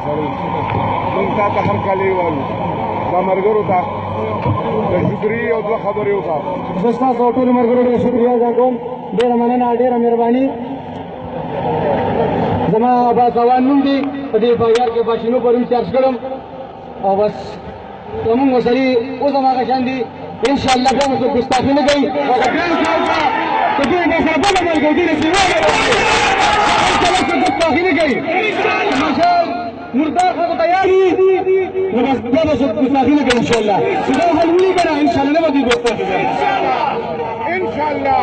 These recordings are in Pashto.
سړی موږ تا ته هرکلی وایو دا ملګرو ته د شکري او دوه خبرې وکړه. زه ستاسو ټولو ملګرو ډېره شکریه ادا کوم. ډېره مننه، ډېره مهرباني. زما باسوان نوم دی، په دې بازار کې باشینو پرون چارج کړم او بس زمونږ وسلې اوس هماغه شان دي. انشاءالله بیا مو څوک ګستاخي نه کوي او که ګران کار ته که دوی ما سره بله ملګرتي رسي انشاءالله څوک ګستاخي نه کوي. ماشال مردار خلکو تیار دي نو بس بیا به څوک ګستاخي نه کوي انشاءالله. چې دا حل ولي که نه انشاءالله نه به دوی ګستاخي کوي انشاءالله.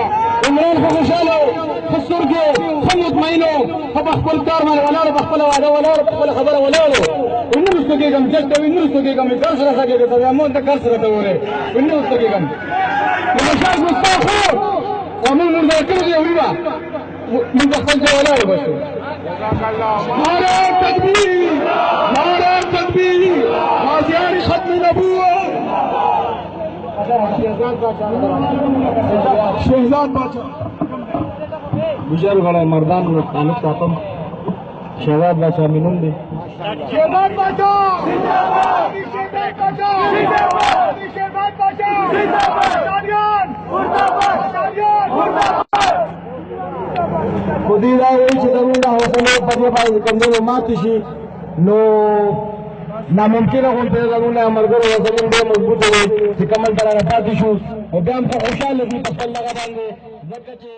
عمران خو خوشحاله و، ښه سترګې، ښه مطمئن و، ښه په خپل کار باندې ولاړ و، په خپله واده ولاړ و، په خپله خبره ولاړ و. نه رسته کېږم جج ته وي نه رسته کېږم کار سره ښه کېږي ته مون ته کار سره ته وویلی نه رسته کېږم. د مشال ګستاخ و او موږ مردار کړي دي وي به موږ په خپل ځای ولاړ بس. نعره تکبیر، نعره تکبیر، غازیان ختم نبوت. شهزاد باچا بزرگ غړی مردان له تعلق ساتم. شهزاد باچا مې نوم دی. شهزاد باچا شهزاد باچا شهزاد باچا شادیان خو دې دا وایي چې زموږ د حوصلې په دې باندې کمزوري ماتې شي نو ناممکنه غوندې زموږ د ملګرو حوصلې ډېرې مضبوطې وي چې کمل ته رانه پاتې شو. او بیا هم خو خوشحاله دي په خپل دغه باندې ځکه چې